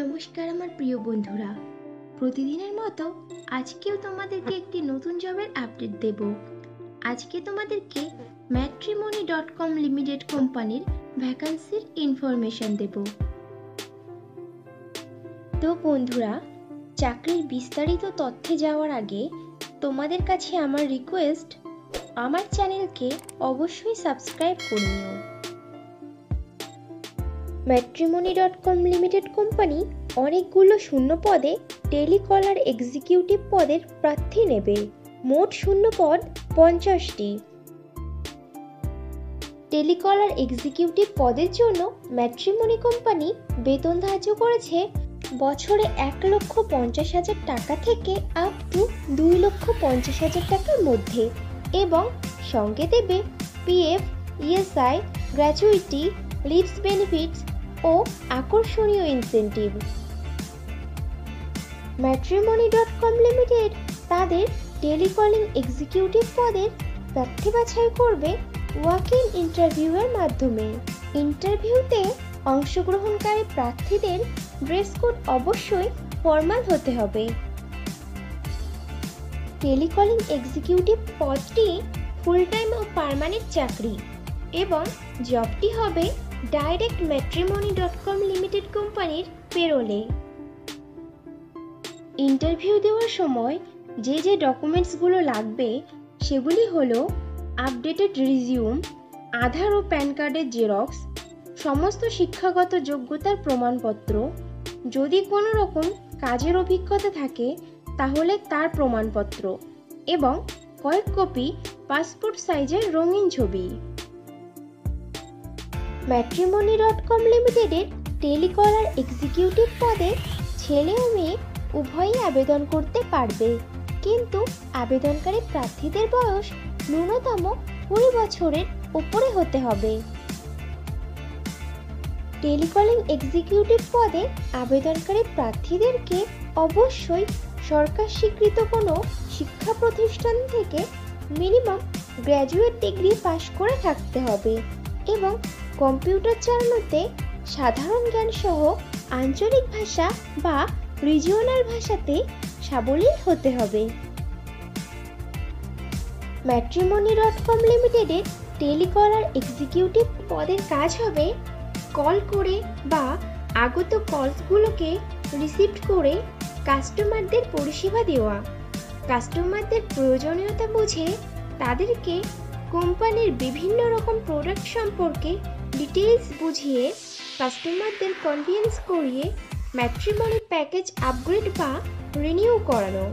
নমস্কার আমার প্রিয় বন্ধুরা, প্রতিদিনের মতো আজকেও তোমাদেরকে একটি নতুন জবের আপডেট দেব। আজকে তোমাদেরকে matrimony.com লিমিটেড কোম্পানির ভ্যাকান্সির ইনফরমেশন দেব। তো বন্ধুরা, চাকরির বিস্তারিত তথ্যে যাওয়ার আগে তোমাদের কাছে আমার রিকোয়েস্ট, আমার চ্যানেলকে অবশ্যই সাবস্ক্রাইব করে নিও। matrimony.com লিমিটেড কোম্পানি অনেকগুলো শূন্য পদে টেলিকলার এক্সিকিউটিভ পদের প্রার্থী নেবে। মোট শূন্য পদ 50টি। টেলিকলার এক্সিকিউটিভ পদের জন্য ম্যাট্রিমনি কোম্পানি বেতন ধার্য করেছে বছরে 1,50,000 টাকা থেকে আপ টু 2,50,000 টাকার মধ্যে, এবং সঙ্গে দেবে PF, ESI, gratuity, leaves benefits ও আকর্ষণীয় ইনসেনটিভ। matrimony.com লিমিটেড তাদের টেলিকলিং এক্সিকিউটিভ পদের প্রার্থী বাছাই করবে ওয়াক ইন ইন্টারভিউয়ের মাধ্যমে। ইন্টারভিউতে অংশগ্রহণকারী প্রার্থীদের ড্রেস কোড অবশ্যই ফর্মাল হতে হবে। টেলিকলিং এক্সিকিউটিভ পদটি ফুল টাইম ও পার্মানেন্ট চাকরি, এবং জবটি হবে ডাইরেক্ট matrimony.com লিমিটেড কোম্পানির পেরোলে। ইন্টারভিউ দেওয়ার সময় যে যে ডকুমেন্টসগুলো লাগবে সেগুলি হলো আপডেটেড রিজিউম, আধার ও প্যান কার্ডের জেরক্স, সমস্ত শিক্ষাগত যোগ্যতার প্রমাণপত্র, যদি কোনো রকম কাজের অভিজ্ঞতা থাকে তাহলে তার প্রমাণপত্র, এবং কয়েক কপি পাসপোর্ট সাইজের রঙিন ছবি। matrimony.com লিমিটেডের টেলিকলার এক্সিকিউটিভ পদে ছেলে ও মেয়ে উভয়ই আবেদন করতে পারবে, কিন্তু আবেদনকারী প্রার্থীদের বয়স ন্যূনতম 20 বছরের উপরে হতে হবে। টেলিকলিং এক্সিকিউটিভ পদে আবেদনকারী প্রার্থীদেরকে অবশ্যই সরকার স্বীকৃত কোনো শিক্ষা প্রতিষ্ঠান থেকে মিনিমাম গ্র্যাজুয়েট ডিগ্রি পাশ করে থাকতে হবে, এবং কম্পিউটার চালানোতে সাধারণ জ্ঞান সহ আঞ্চলিক ভাষা বা রিজিওনাল ভাষাতে সাবলীল হতে হবে। matrimony.com লিমিটেডের টেলিকলার এক্সিকিউটিভ পদের কাজ হবে কল করে বা আগত কলগুলোকে রিসিভ করে কাস্টমারদের পরিষেবা দেওয়া, কাস্টমারদের প্রয়োজনীয়তা বুঝে তাদেরকে কোম্পানির বিভিন্ন রকম প্রোডাক্ট সম্পর্কে ডিটেইলস বুঝিয়ে কাস্টমারদের কনভিন্স করিয়ে ম্যাট্রিমনি প্যাকেজ আপগ্রেড বা রিনিউ করানো।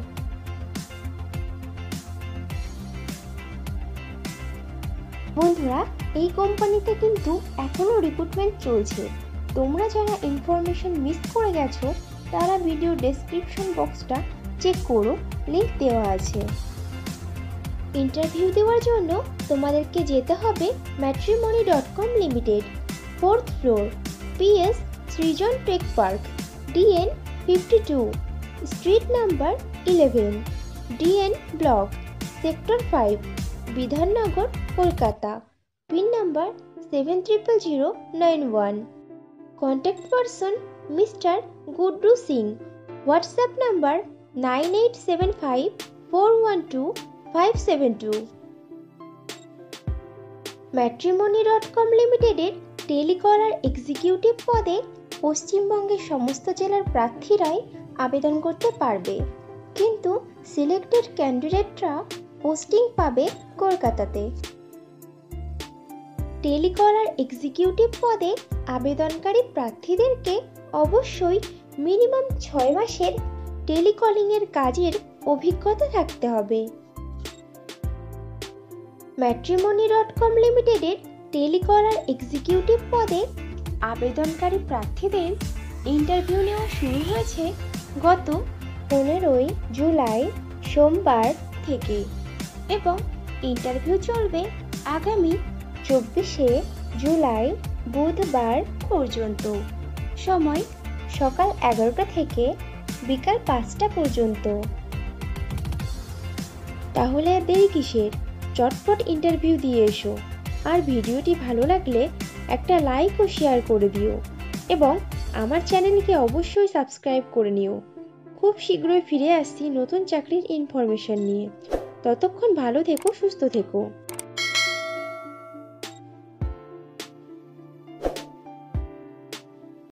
বন্ধুরা, এই কোম্পানিতে কিন্তু এখনো রিক্রুটমেন্ট চলছে। তোমরা যারা ইনফরমেশন মিস করে গেছো তারা ভিডিও ডেসক্রিপশন বক্সটা চেক করো, লিংক দেওয়া আছে। ইন্টারভিউ দেওয়ার জন্য তোমাদেরকে যেতে হবে matrimony.com limited, 4th floor, PS Srijan tech park, DN 52, street number 11, DN block, sector 5, Bidhannagar, Kolkata. Pin number 700091। Contact person mister Guddu Singh. WhatsApp number 9875412572। matrimony.com লিমিটেডের টেলিকলার এক্সিকিউটিভ পদে পশ্চিমবঙ্গের সমস্ত জেলার প্রার্থীরাই আবেদন করতে পারবে, কিন্তু সিলেক্টেড ক্যান্ডিডেটরা পোস্টিং পাবে কলকাতাতে। টেলিকলার এক্সিকিউটিভ পদে আবেদনকারী প্রার্থীদেরকে অবশ্যই মিনিমাম 6 মাসের টেলিকলিংয়ের কাজের অভিজ্ঞতা থাকতে হবে। matrimony.com লিমিটেডের টেলিকলার এক্সিকিউটিভ পদে আবেদনকারী প্রার্থীদের ইন্টারভিউ নেওয়া শুরু হয়েছে গত 15 জুলাই সোমবার থেকে, এবং ইন্টারভিউ চলবে আগামী 24 জুলাই বুধবার পর্যন্ত। সময় সকাল 11টা থেকে বিকাল 5টা পর্যন্ত। তাহলে আর দেরি কিসের, চটপট ইন্টারভিউ দিয়ে এসো। আর ভিডিওটি ভালো লাগলে একটা লাইক ও শেয়ার করে দিও, এবং আমার চ্যানেলকে অবশ্যই সাবস্ক্রাইব করে নিও। খুব শীঘ্রই ফিরে আসছি নতুন চাকরির ইনফরমেশন নিয়ে। ততক্ষণ ভালো থেকো, সুস্থ থেকো।